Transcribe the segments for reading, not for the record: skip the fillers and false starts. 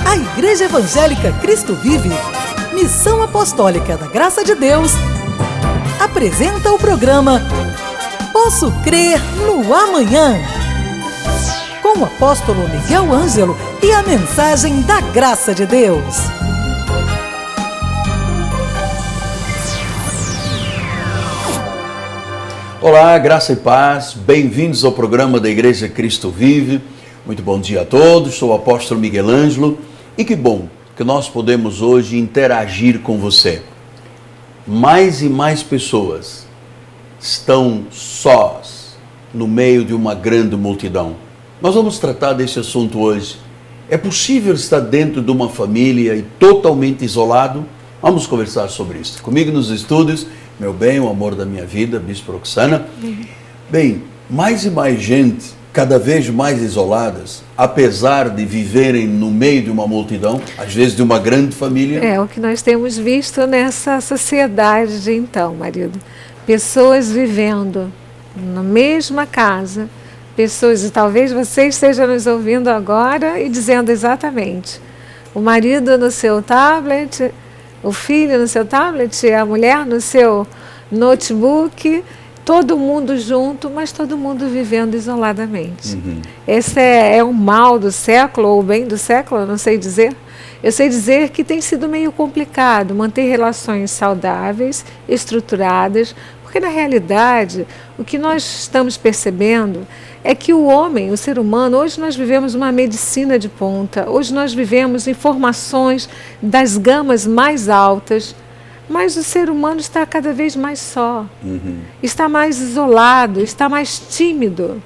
A Igreja Evangélica Cristo Vive, Missão Apostólica da Graça de Deus, apresenta o programa Posso Crer no Amanhã, com o apóstolo Miguel Ângelo e a mensagem da Graça de Deus. Olá, graça e paz, bem-vindos ao programa da Igreja Cristo Vive. Muito bom dia a todos, sou o apóstolo Miguel Ângelo e que bom que nós podemos hoje interagir com você. Mais e mais pessoas estão sós no meio de uma grande multidão. Nós vamos tratar desse assunto hoje. É possível estar dentro de uma família e totalmente isolado? Vamos conversar sobre isso. Comigo nos estúdios, meu bem, o amor da minha vida, Bispo Roxana. Bem, mais e mais gente, cada vez mais isoladas, apesar de viverem no meio de uma multidão, às vezes de uma grande família. É o que nós temos visto nessa sociedade de então, marido. Pessoas vivendo na mesma casa, pessoas, e talvez você esteja nos ouvindo agora e dizendo exatamente, o marido no seu tablet, o filho no seu tablet, a mulher no seu notebook, todo mundo junto, mas todo mundo vivendo isoladamente. Esse é o mal do século, ou o bem do século, eu não sei dizer. Eu sei dizer que tem sido meio complicado manter relações saudáveis, estruturadas, porque na realidade o que nós estamos percebendo é que o homem, o ser humano, hoje nós vivemos uma medicina de ponta, hoje nós vivemos informações das gamas mais altas, mas o ser humano está cada vez mais só, está mais isolado, está mais tímido.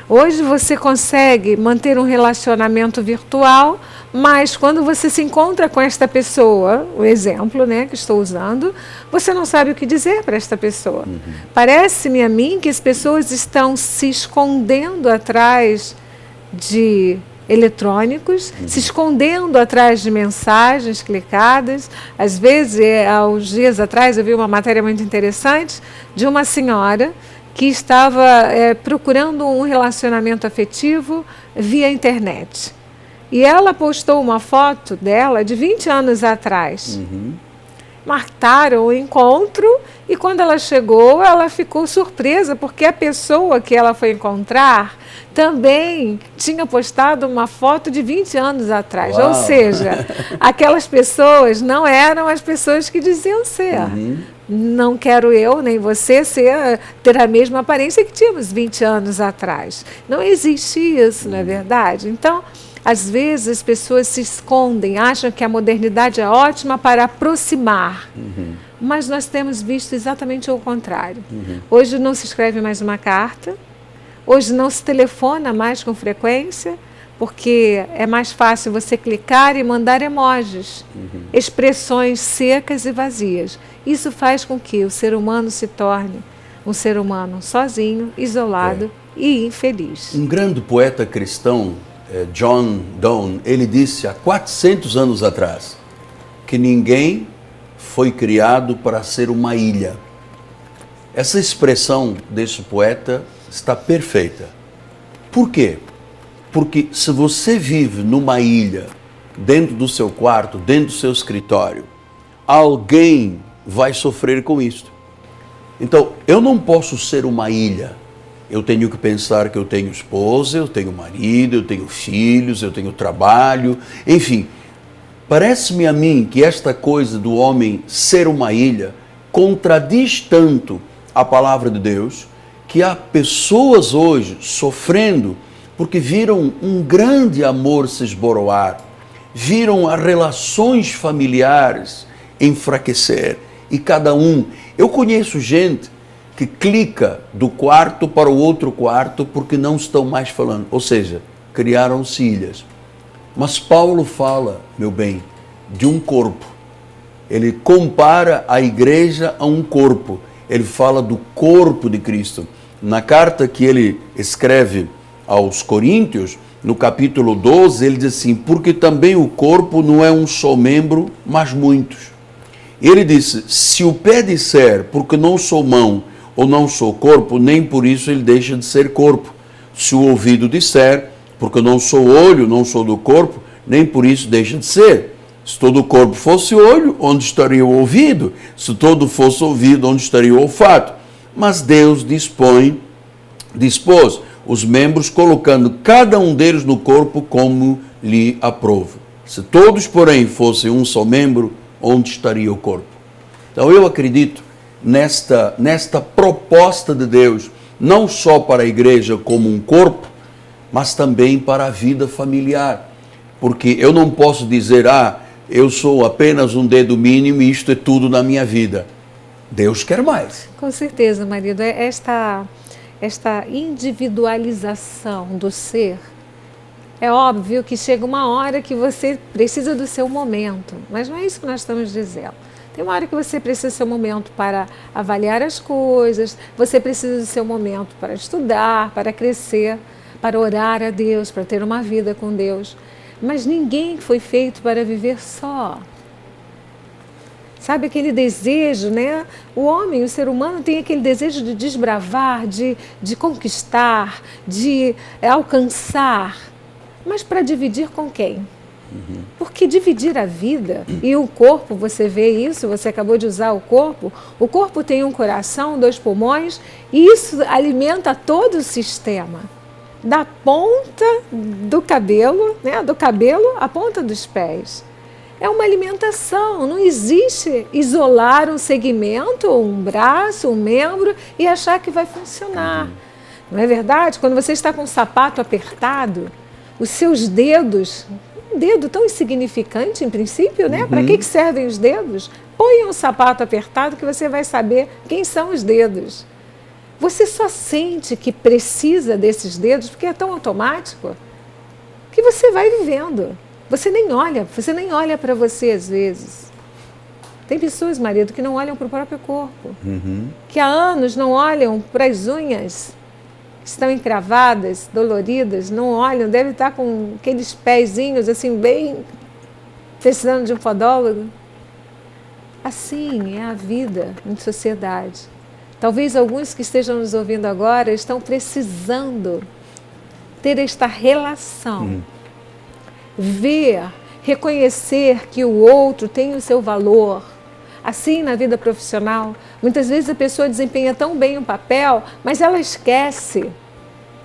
Hoje você consegue manter um relacionamento virtual, mas quando você se encontra com esta pessoa, o exemplo, né, que estou usando, você não sabe o que dizer para esta pessoa. Parece-me a mim que as pessoas estão se escondendo atrás de eletrônicos, se escondendo atrás de mensagens clicadas. Às vezes, há uns dias atrás, eu vi uma matéria muito interessante de uma senhora que estava procurando um relacionamento afetivo via internet. E ela postou uma foto dela de 20 anos atrás. Marcaram o encontro e quando ela chegou, ela ficou surpresa, porque a pessoa que ela foi encontrar também tinha postado uma foto de 20 anos atrás. Uau. Ou seja, aquelas pessoas não eram as pessoas que diziam ser. Não quero eu, nem você ter a mesma aparência que tínhamos 20 anos atrás. Não existe isso, não é verdade? Então, às vezes as pessoas se escondem, acham que a modernidade é ótima para aproximar. Mas nós temos visto exatamente o contrário. Hoje não se escreve mais uma carta, hoje não se telefona mais com frequência, porque é mais fácil você clicar e mandar emojis, expressões secas e vazias. Isso faz com que o ser humano se torne um ser humano sozinho, isolado e infeliz. Um grande poeta cristão, John Donne, ele disse há 400 anos atrás que ninguém foi criado para ser uma ilha. Essa expressão desse poeta está perfeita. Por quê? Porque se você vive numa ilha, dentro do seu quarto, dentro do seu escritório, alguém vai sofrer com isso. Então, eu não posso ser uma ilha. Eu tenho que pensar que eu tenho esposa, eu tenho marido, eu tenho filhos, eu tenho trabalho, enfim. Parece-me a mim que esta coisa do homem ser uma ilha contradiz tanto a palavra de Deus, que há pessoas hoje sofrendo porque viram um grande amor se esboroar, viram as relações familiares enfraquecer e cada um. Eu conheço gente que clica do quarto para o outro quarto porque não estão mais falando, ou seja, criaram-se ilhas. Mas Paulo fala, meu bem, de um corpo. Ele compara a igreja a um corpo. Ele fala do corpo de Cristo. Na carta que ele escreve aos Coríntios, no capítulo 12, ele diz assim, porque também o corpo não é um só membro, mas muitos. Ele disse, se o pé disser, porque não sou mão ou não sou corpo, nem por isso ele deixa de ser corpo. Se o ouvido disser, porque não sou olho, não sou do corpo, nem por isso deixa de ser. Se todo o corpo fosse olho, onde estaria o ouvido? Se todo fosse ouvido, onde estaria o olfato? Mas Deus dispôs os membros, colocando cada um deles no corpo como lhe aprouve. Se todos, porém, fossem um só membro, onde estaria o corpo? Então eu acredito nesta proposta de Deus, não só para a igreja como um corpo, mas também para a vida familiar. Porque eu não posso dizer, eu sou apenas um dedo mínimo e isto é tudo na minha vida. Deus quer mais. Com certeza, marido. Esta individualização do ser, é óbvio que chega uma hora que você precisa do seu momento, mas não é isso que nós estamos dizendo. Tem uma hora que você precisa do seu momento para avaliar as coisas, você precisa do seu momento para estudar, para crescer, para orar a Deus, para ter uma vida com Deus. Mas ninguém foi feito para viver só. Sabe aquele desejo, né? O homem, o ser humano tem aquele desejo de desbravar, de conquistar, de alcançar. Mas para dividir com quem? Porque dividir a vida e o corpo, você vê isso, você acabou de usar o corpo tem um coração, 2 pulmões, e isso alimenta todo o sistema. Da ponta do cabelo, né, do cabelo à ponta dos pés. É uma alimentação, não existe isolar um segmento, um braço, um membro e achar que vai funcionar. Não é verdade? Quando você está com o sapato apertado, os seus dedos, um dedo tão insignificante em princípio, né? Para que servem os dedos? Põe um sapato apertado que você vai saber quem são os dedos. Você só sente que precisa desses dedos porque é tão automático que você vai vivendo. Você nem olha para você às vezes. Tem pessoas, marido, que não olham para o próprio corpo, que há anos não olham para as unhas, que estão encravadas, doloridas, não olham, devem estar com aqueles pezinhos assim bem precisando de um podólogo. Assim é a vida em sociedade. Talvez alguns que estejam nos ouvindo agora estão precisando ter esta relação, ver, reconhecer que o outro tem o seu valor. Assim, na vida profissional, muitas vezes a pessoa desempenha tão bem um papel, mas ela esquece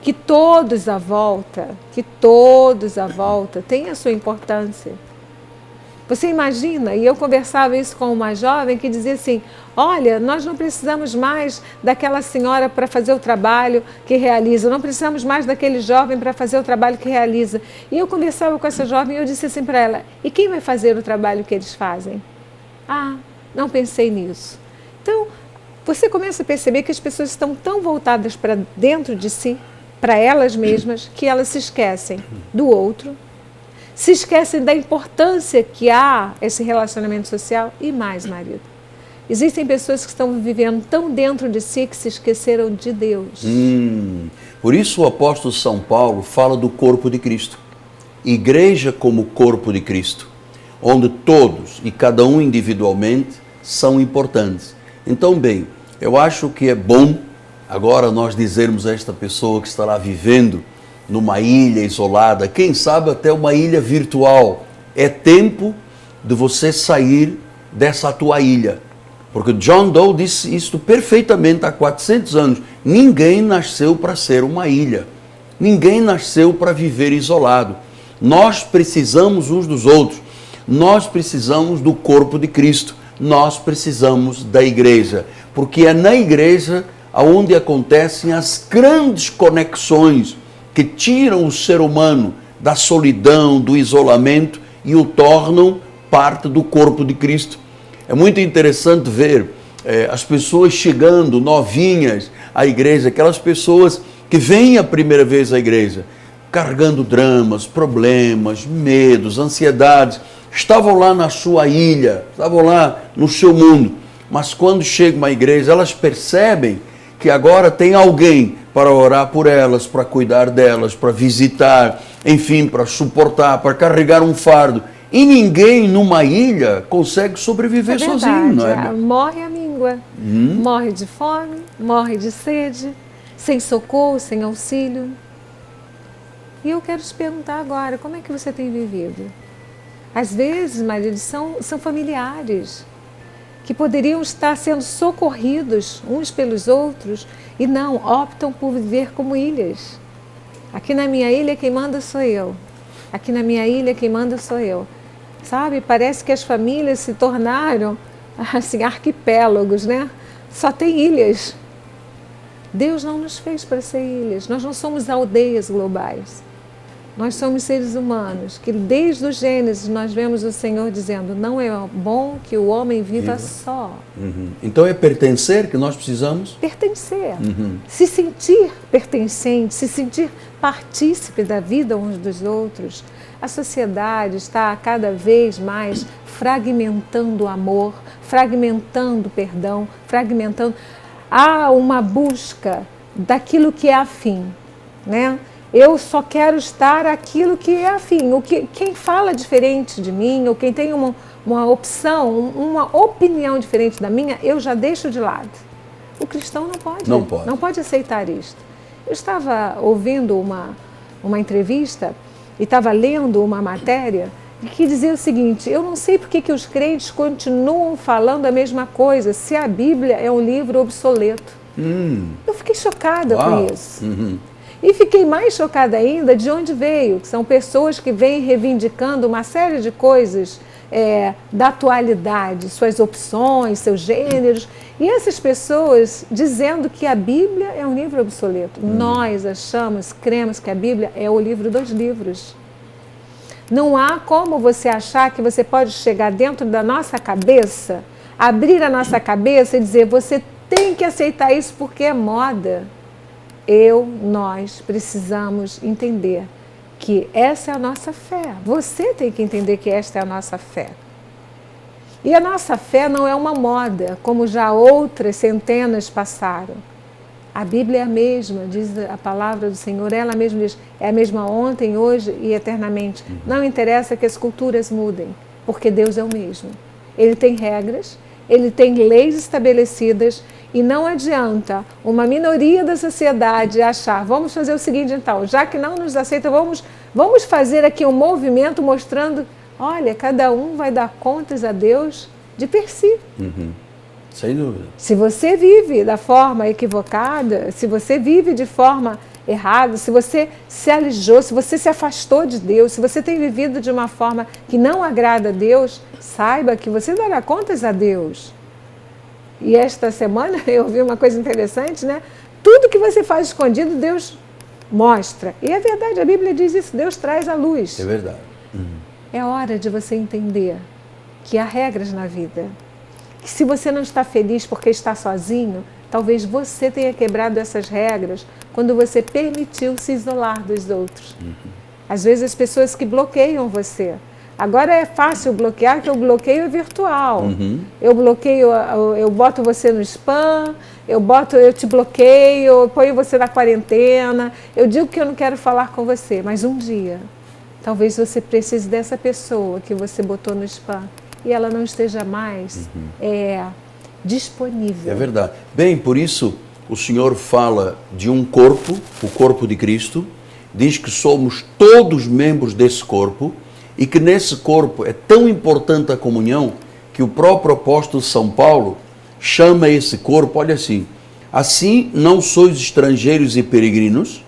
que todos à volta têm a sua importância. Você imagina, e eu conversava isso com uma jovem que dizia assim, olha, nós não precisamos mais daquela senhora para fazer o trabalho que realiza, não precisamos mais daquele jovem para fazer o trabalho que realiza. E eu conversava com essa jovem e eu disse assim para ela, e quem vai fazer o trabalho que eles fazem? Não pensei nisso. Então, você começa a perceber que as pessoas estão tão voltadas para dentro de si, para elas mesmas, que elas se esquecem do outro, se esquecem da importância que há esse relacionamento social e mais, marido. Existem pessoas que estão vivendo tão dentro de si que se esqueceram de Deus. Por isso o apóstolo São Paulo fala do corpo de Cristo. Igreja como corpo de Cristo, onde todos e cada um individualmente são importantes. Então, bem, eu acho que é bom agora nós dizermos a esta pessoa que está lá vivendo numa ilha isolada, quem sabe até uma ilha virtual, é tempo de você sair dessa tua ilha. Porque John Doe disse isto perfeitamente há 400 anos. Ninguém nasceu para ser uma ilha. Ninguém nasceu para viver isolado. Nós precisamos uns dos outros. Nós precisamos do corpo de Cristo. Nós precisamos da igreja. Porque é na igreja onde acontecem as grandes conexões que tiram o ser humano da solidão, do isolamento e o tornam parte do corpo de Cristo. É muito interessante ver as pessoas chegando novinhas à igreja, aquelas pessoas que vêm a primeira vez à igreja, carregando dramas, problemas, medos, ansiedades, estavam lá na sua ilha, estavam lá no seu mundo, mas quando chegam à igreja, elas percebem que agora tem alguém para orar por elas, para cuidar delas, para visitar, enfim, para suportar, para carregar um fardo. E ninguém numa ilha consegue sobreviver sozinho, não é? Morre a míngua, morre de fome, morre de sede, sem socorro, sem auxílio. E eu quero te perguntar agora, como é que você tem vivido? Às vezes, maridos, são familiares que poderiam estar sendo socorridos uns pelos outros e não, optam por viver como ilhas. Aqui na minha ilha quem manda sou eu. Aqui na minha ilha quem manda sou eu. Sabe, parece que as famílias se tornaram assim, arquipélagos, né? Só tem ilhas. Deus não nos fez para ser ilhas, nós não somos aldeias globais. Nós somos seres humanos, que desde o Gênesis nós vemos o Senhor dizendo, não é bom que o homem viva só. Então é pertencer que nós precisamos? Pertencer, se sentir pertencente, se sentir partícipe da vida uns dos outros. A sociedade está cada vez mais fragmentando o amor, fragmentando o perdão, fragmentando. Há uma busca daquilo que é afim, né? Eu só quero estar aquilo que é afim. Quem fala diferente de mim, ou quem tem uma opção, uma opinião diferente da minha, eu já deixo de lado. O cristão não pode aceitar isto. Eu estava ouvindo uma entrevista e estava lendo uma matéria que dizia o seguinte, eu não sei por que os crentes continuam falando a mesma coisa, se a Bíblia é um livro obsoleto. Eu fiquei chocada com isso. E fiquei mais chocada ainda de onde veio, que são pessoas que vêm reivindicando uma série de coisas da atualidade, suas opções, seus gêneros, e essas pessoas dizendo que a Bíblia é um livro obsoleto. Nós cremos que a Bíblia é o livro dos livros. Não há como você achar que você pode chegar dentro da nossa cabeça, abrir a nossa cabeça e dizer, você tem que aceitar isso porque é moda. Nós precisamos entender que essa é a nossa fé. Você tem que entender que esta é a nossa fé. E a nossa fé não é uma moda, como já outras centenas passaram. A Bíblia é a mesma, diz a palavra do Senhor, ela mesma diz, é a mesma ontem, hoje e eternamente. Não interessa que as culturas mudem, porque Deus é o mesmo. Ele tem regras, ele tem leis estabelecidas e não adianta uma minoria da sociedade achar, vamos fazer o seguinte então, já que não nos aceita, vamos fazer aqui um movimento mostrando, olha, cada um vai dar contas a Deus de per si. Sem dúvida. Se você vive da forma equivocada, se você vive de forma errada, se você se alijou, se você se afastou de Deus, se você tem vivido de uma forma que não agrada a Deus, saiba que você dará contas a Deus. E esta semana eu vi uma coisa interessante, né? Tudo que você faz escondido, Deus mostra. E é verdade, a Bíblia diz isso, Deus traz a luz. É verdade. É hora de você entender que há regras na vida. Que se você não está feliz porque está sozinho, talvez você tenha quebrado essas regras quando você permitiu se isolar dos outros. Às vezes as pessoas que bloqueiam você. Agora é fácil bloquear, que o bloqueio é virtual. Eu bloqueio, eu boto você no spam, eu te bloqueio, eu ponho você na quarentena, eu digo que eu não quero falar com você, mas um dia, talvez você precise dessa pessoa que você botou no spam e ela não esteja mais disponível. É verdade. Bem, por isso o Senhor fala de um corpo, o corpo de Cristo, diz que somos todos membros desse corpo e que nesse corpo é tão importante a comunhão que o próprio apóstolo São Paulo chama esse corpo, olha assim não sois estrangeiros e peregrinos,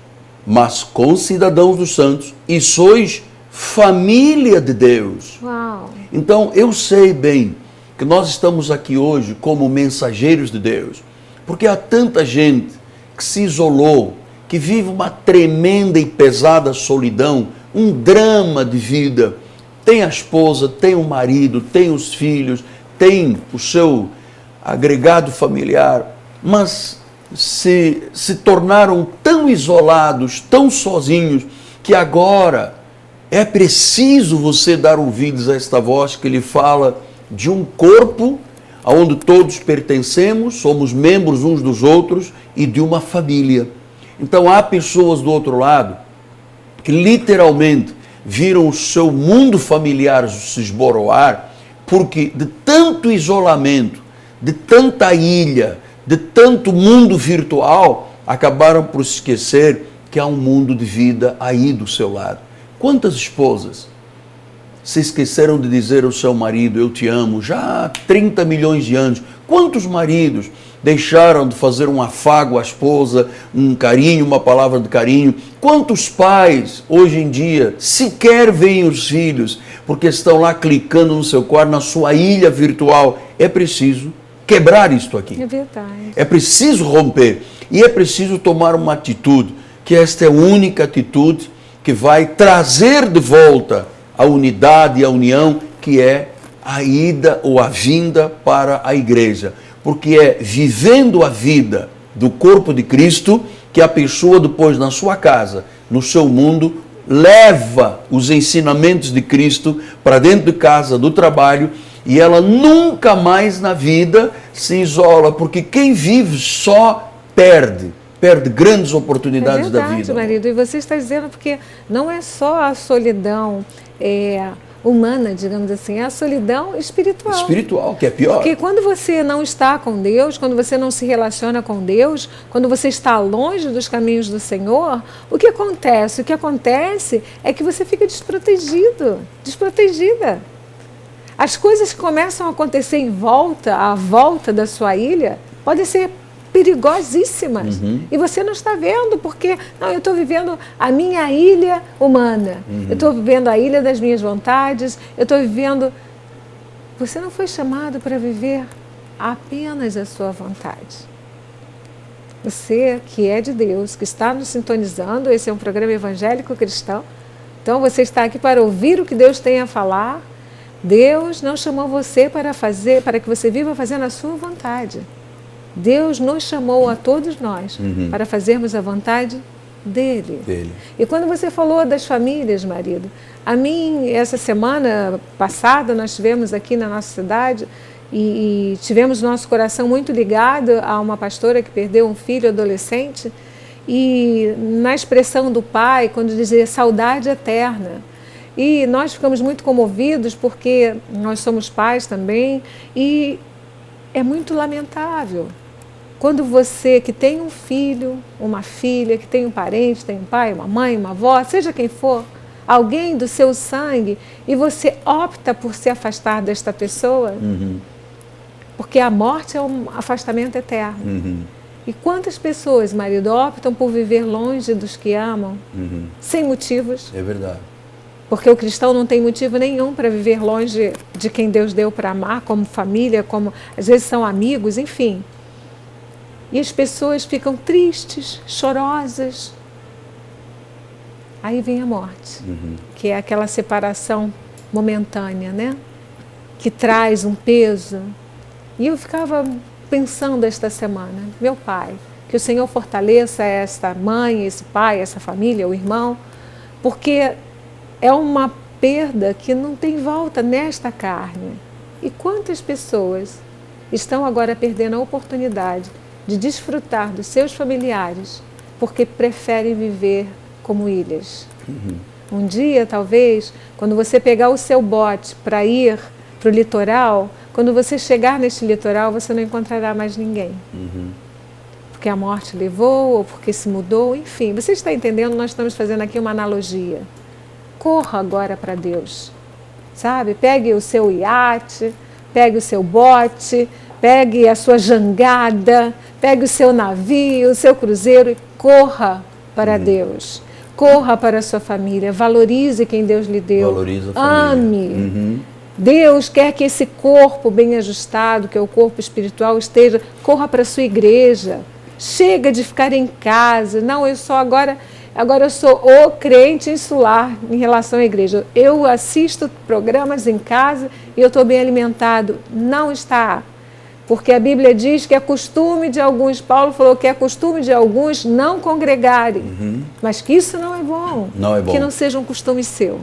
mas concidadãos dos santos e sois família de Deus. Uau. Então eu sei bem que nós estamos aqui hoje como mensageiros de Deus, porque há tanta gente que se isolou, que vive uma tremenda e pesada solidão, um drama de vida. Tem a esposa, tem o marido, tem os filhos, tem o seu agregado familiar, mas se tornaram tão isolados, tão sozinhos, que agora é preciso você dar ouvidos a esta voz que lhe fala de um corpo onde todos pertencemos, somos membros uns dos outros e de uma família. Então há pessoas do outro lado que literalmente viram o seu mundo familiar se esboroar porque de tanto isolamento, de tanta ilha, de tanto mundo virtual, acabaram por esquecer que há um mundo de vida aí do seu lado. Quantas esposas se esqueceram de dizer ao seu marido, eu te amo, já há 30 milhões de anos? Quantos maridos deixaram de fazer um afago à esposa, um carinho, uma palavra de carinho? Quantos pais, hoje em dia, sequer veem os filhos, porque estão lá clicando no seu quarto, na sua ilha virtual? É preciso quebrar isto aqui. É verdade. É preciso romper. E é preciso tomar uma atitude, que esta é a única atitude que vai trazer de volta a unidade e a união, que é a ida ou a vinda para a igreja. Porque é vivendo a vida do corpo de Cristo que a pessoa depois na sua casa, no seu mundo, leva os ensinamentos de Cristo para dentro de casa, do trabalho, e ela nunca mais na vida se isola, porque quem vive só perde grandes oportunidades da vida. É verdade, marido, e você está dizendo porque não é só a solidão humana, digamos assim, é a solidão espiritual. Espiritual, que é pior. Porque quando você não está com Deus, quando você não se relaciona com Deus, quando você está longe dos caminhos do Senhor, o que acontece? O que acontece é que você fica desprotegido, desprotegida. As coisas que começam a acontecer à volta da sua ilha, podem ser perigosíssimas. E você não está vendo, porque não, eu estou vivendo a minha ilha humana, eu estou vivendo a ilha das minhas vontades, eu estou vivendo... Você não foi chamado para viver apenas a sua vontade. Você que é de Deus, que está nos sintonizando, esse é um programa evangélico cristão, então você está aqui para ouvir o que Deus tem a falar. Deus não chamou você para que você viva fazendo a sua vontade. Deus nos chamou a todos nós para fazermos a vontade dele. E quando você falou das famílias, marido, a mim, essa semana passada, nós tivemos aqui na nossa cidade e tivemos nosso coração muito ligado a uma pastora que perdeu um filho adolescente, e na expressão do pai, quando dizia saudade eterna, e nós ficamos muito comovidos porque nós somos pais também, e é muito lamentável quando você que tem um filho, uma filha, que tem um parente, tem um pai, uma mãe, uma avó, seja quem for, alguém do seu sangue, e você opta por se afastar desta pessoa, porque a morte é um afastamento eterno. E quantas pessoas, marido, optam por viver longe dos que amam, sem motivos? É verdade. Porque o cristão não tem motivo nenhum para viver longe de quem Deus deu para amar, como família, como às vezes são amigos, enfim. E as pessoas ficam tristes, chorosas. Aí vem a morte, que é aquela separação momentânea, né? Que traz um peso. E eu ficava pensando esta semana, meu Pai, que o Senhor fortaleça esta mãe, esse pai, essa família, o irmão, porque é uma perda que não tem volta nesta carne. E quantas pessoas estão agora perdendo a oportunidade de desfrutar dos seus familiares porque preferem viver como ilhas. Um dia, talvez, quando você pegar o seu bote para ir para o litoral, quando você chegar neste litoral, você não encontrará mais ninguém. Porque a morte levou, ou porque se mudou, enfim. Você está entendendo? Nós estamos fazendo aqui uma analogia. Corra agora para Deus, sabe? Pegue o seu iate, pegue o seu bote, pegue a sua jangada, pegue o seu navio, o seu cruzeiro e corra para Deus. Corra para a sua família, valorize quem Deus lhe deu. Valorize a família. Ame. Deus quer que esse corpo bem ajustado, que é o corpo espiritual, esteja, corra para a sua igreja. Chega de ficar em casa. Não, eu sou agora eu sou o crente insular em relação à igreja. Eu assisto programas em casa e eu estou bem alimentado. Não está. Porque a Bíblia diz que é costume de alguns, Paulo falou que é costume de alguns não congregarem. Mas que isso não é bom. Não é bom. Que não seja um costume seu.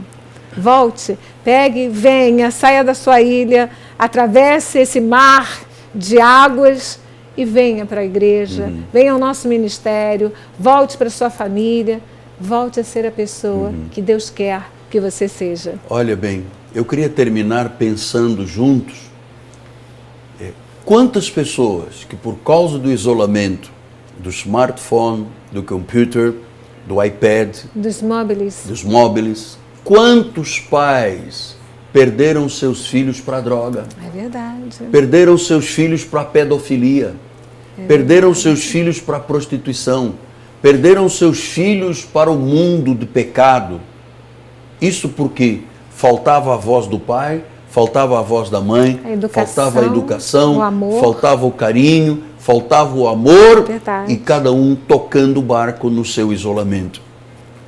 Volte, pegue, venha, saia da sua ilha, atravesse esse mar de águas e venha para a igreja, venha ao nosso ministério, volte para a sua família, volte a ser a pessoa que Deus quer que você seja. Olha bem, eu queria terminar pensando juntos quantas pessoas que por causa do isolamento, do smartphone, do computer, do iPad, dos móveis. dos móveis. Quantos pais perderam seus filhos para a droga? É verdade. Perderam seus filhos para a pedofilia. Perderam seus filhos para a prostituição. Perderam seus filhos para o mundo de pecado. Isso porque faltava a voz do pai, faltava a voz da mãe, faltava a educação, o amor. faltava o carinho, faltava o amor, Verdade. e cada um tocando o barco no seu isolamento.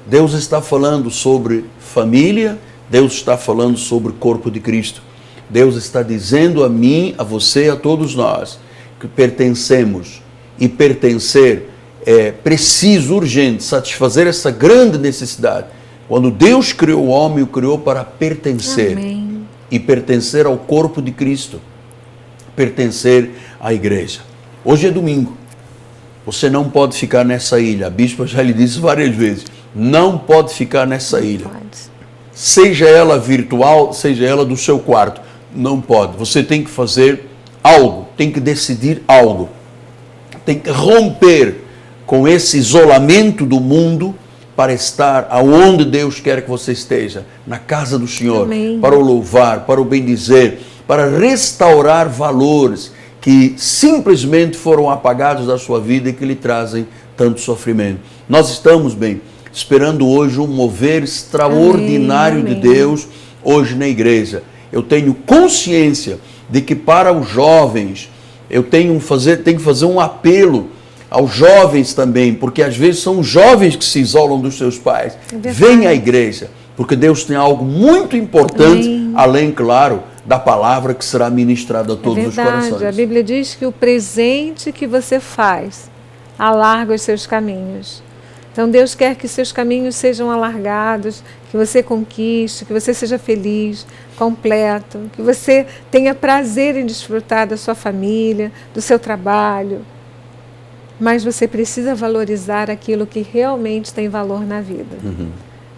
Deus está falando sobre família, Deus está falando sobre o corpo de Cristo. Deus está dizendo a mim, a você, a todos nós, que pertencemos, e pertencer é preciso, urgente, satisfazer essa grande necessidade. Quando Deus criou o homem, o criou para pertencer. Amém. E pertencer ao corpo de Cristo, pertencer à igreja. Hoje é domingo, você não pode ficar nessa ilha, a bispa já lhe disse várias vezes, não pode ficar nessa ilha, Pode. seja ela virtual, seja ela do seu quarto, não pode, você tem que fazer algo, tem que decidir algo, tem que romper com esse isolamento do mundo, para estar aonde Deus quer que você esteja, na casa do Senhor, Amém. para o louvar, para o bendizer, para restaurar valores que simplesmente foram apagados da sua vida e que lhe trazem tanto sofrimento. Nós estamos, bem, esperando hoje um mover extraordinário Amém. de Deus hoje na igreja. Eu tenho consciência de que para os jovens, eu tenho que fazer um apelo aos jovens também, porque às vezes são os jovens que se isolam dos seus pais. Venha à igreja, porque Deus tem algo muito importante, Amém. além, claro, da palavra que será ministrada a todos os corações. A Bíblia diz que o presente que você faz alarga os seus caminhos. Então Deus quer que seus caminhos sejam alargados, que você conquiste, que você seja feliz, completo, que você tenha prazer em desfrutar da sua família, do seu trabalho. Mas você precisa valorizar aquilo que realmente tem valor na vida.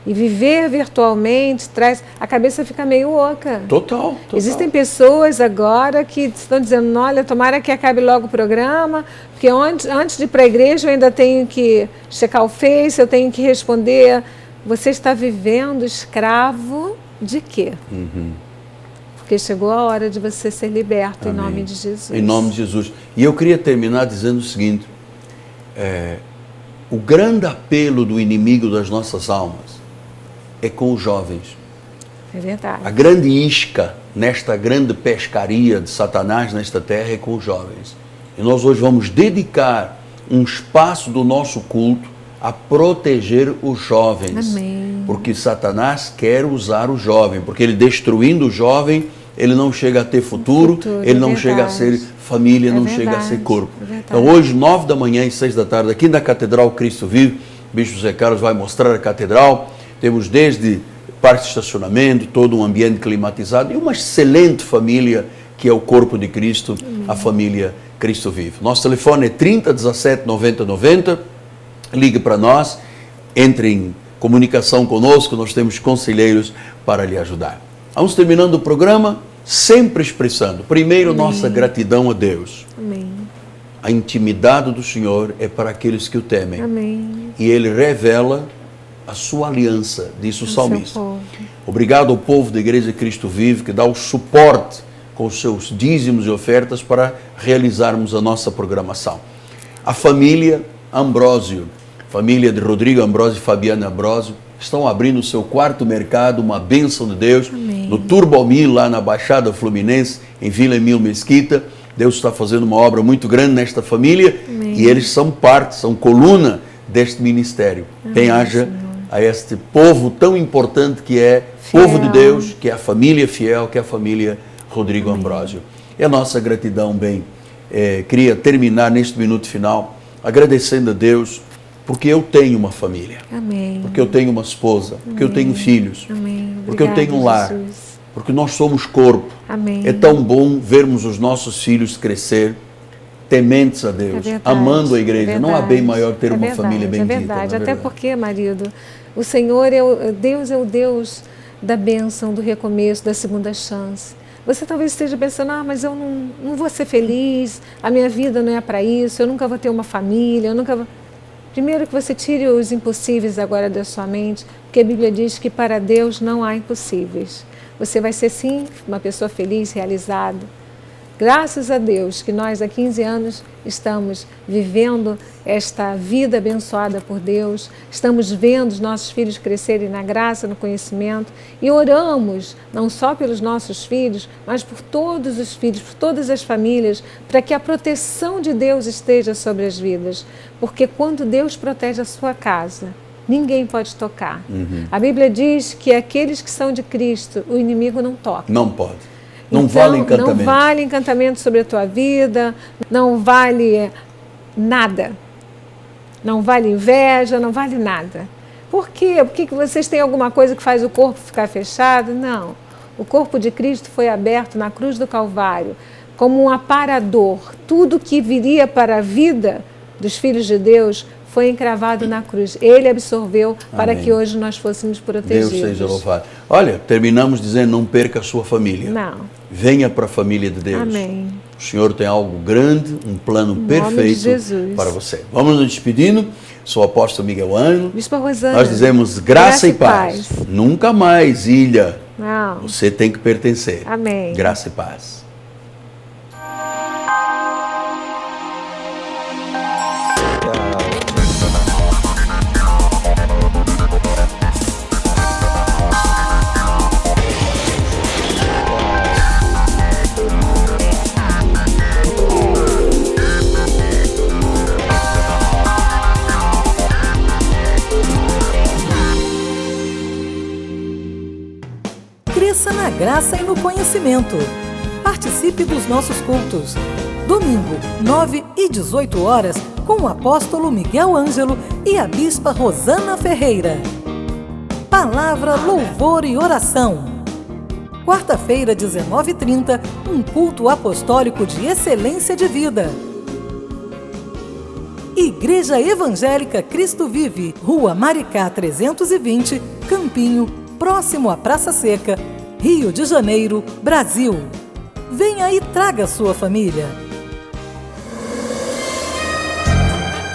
E viver virtualmente traz... A cabeça fica meio oca. Total. Existem pessoas agora que estão dizendo, olha, tomara que acabe logo o programa, porque antes de ir para a igreja eu ainda tenho que checar o Face, eu tenho que responder. Você está vivendo escravo de quê? Porque chegou a hora de você ser liberto. Amém. Em nome de Jesus. Em nome de Jesus. E eu queria terminar dizendo o seguinte, o grande apelo do inimigo das nossas almas é com os jovens. É verdade. A grande isca nesta grande pescaria de Satanás nesta terra é com os jovens. E nós hoje vamos dedicar um espaço do nosso culto a proteger os jovens. Amém. Porque Satanás quer usar o jovem, porque ele destruindo o jovem, ele não chega a ter futuro, ele não chega a ser família, não chega a ser corpo. Então hoje, 9 da manhã e 6 da tarde, aqui na Catedral Cristo Vive, o Bispo José Carlos vai mostrar a catedral. Temos desde parte de estacionamento, todo um ambiente climatizado e uma excelente família que é o corpo de Cristo, a família Cristo Vive. Nosso telefone é 30 17 90 90. Ligue para nós, entre em comunicação conosco, nós temos conselheiros para lhe ajudar. Vamos terminando o programa, sempre expressando, primeiro, nossa gratidão a Deus. Amém. A intimidade do Senhor é para aqueles que o temem. Amém. E Ele revela a sua aliança, disse o salmista. Obrigado ao povo da Igreja Cristo Vive, que dá o suporte com os seus dízimos e ofertas para realizarmos a nossa programação. A família Ambrósio, família de Rodrigo Ambrósio e Fabiana Ambrósio, estão abrindo o seu quarto mercado, uma bênção de Deus. Amém. No Turbalmil, lá na Baixada Fluminense, em Vila Emil Mesquita. Deus está fazendo uma obra muito grande nesta família. Amém. E eles são parte, são coluna deste ministério. Bem-haja Senhor a este povo tão importante que é fiel. Povo de Deus, que é a família fiel, que é a família Rodrigo Amém. Ambrósio. E a nossa gratidão, bem, queria terminar neste minuto final agradecendo a Deus porque eu tenho uma família, Amém. Porque eu tenho uma esposa, porque eu tenho filhos, Amém. Porque eu tenho um lar, Jesus. Porque nós somos corpo. Amém. É tão bom vermos os nossos filhos crescer tementes a Deus, amando a igreja. Não há bem maior ter uma família bendita. É verdade, até porque, marido, o Senhor é o Deus da bênção, do recomeço, da segunda chance. Você talvez esteja pensando, mas eu não vou ser feliz, a minha vida não é para isso, eu nunca vou ter uma família, eu nunca vou... Primeiro que você tire os impossíveis agora da sua mente, porque a Bíblia diz que para Deus não há impossíveis. Você vai ser sim uma pessoa feliz, realizada. Graças a Deus que nós há 15 anos estamos vivendo esta vida abençoada por Deus, estamos vendo os nossos filhos crescerem na graça, no conhecimento e oramos não só pelos nossos filhos, mas por todos os filhos, por todas as famílias, para que a proteção de Deus esteja sobre as vidas, porque quando Deus protege a sua casa, ninguém pode tocar. A Bíblia diz que aqueles que são de Cristo, o inimigo não toca. Não pode. Não Então, vale encantamento. Não vale encantamento sobre a tua vida, não vale nada. Não vale inveja, não vale nada. Por quê? Porque vocês têm alguma coisa que faz o corpo ficar fechado? Não. O corpo de Cristo foi aberto na cruz do Calvário como um aparador. Tudo que viria para a vida dos filhos de Deus foi encravado na cruz. Ele absorveu para que hoje nós fôssemos protegidos. Deus seja louvado. Olha, terminamos dizendo, não perca a sua família. Não. Venha para a família de Deus. Amém. O Senhor tem algo grande, um plano perfeito para você. Vamos nos despedindo. Sou o apóstolo Miguel Ângelo. Bispa Rosana. Nós dizemos graça e paz. Nunca mais, ilha. Não. Você tem que pertencer. Amém. Graça e paz. Cresça na graça e no conhecimento. Participe dos nossos cultos. Domingo, 9 e 18 horas, com o apóstolo Miguel Ângelo e a bispa Rosana Ferreira. Palavra, louvor e oração. Quarta-feira, 19h30, um culto apostólico de excelência de vida. Igreja Evangélica Cristo Vive, Rua Maricá 320, Campinho, próximo à Praça Seca, Rio de Janeiro, Brasil. Venha e traga sua família.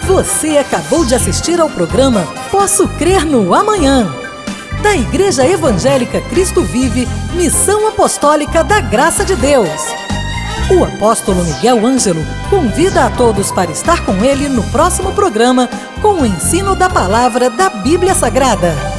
Você acabou de assistir ao programa Posso Crer no Amanhã, da Igreja Evangélica Cristo Vive, Missão Apostólica da Graça de Deus. O apóstolo Miguel Ângelo convida a todos para estar com ele no próximo programa com o ensino da palavra da Bíblia Sagrada.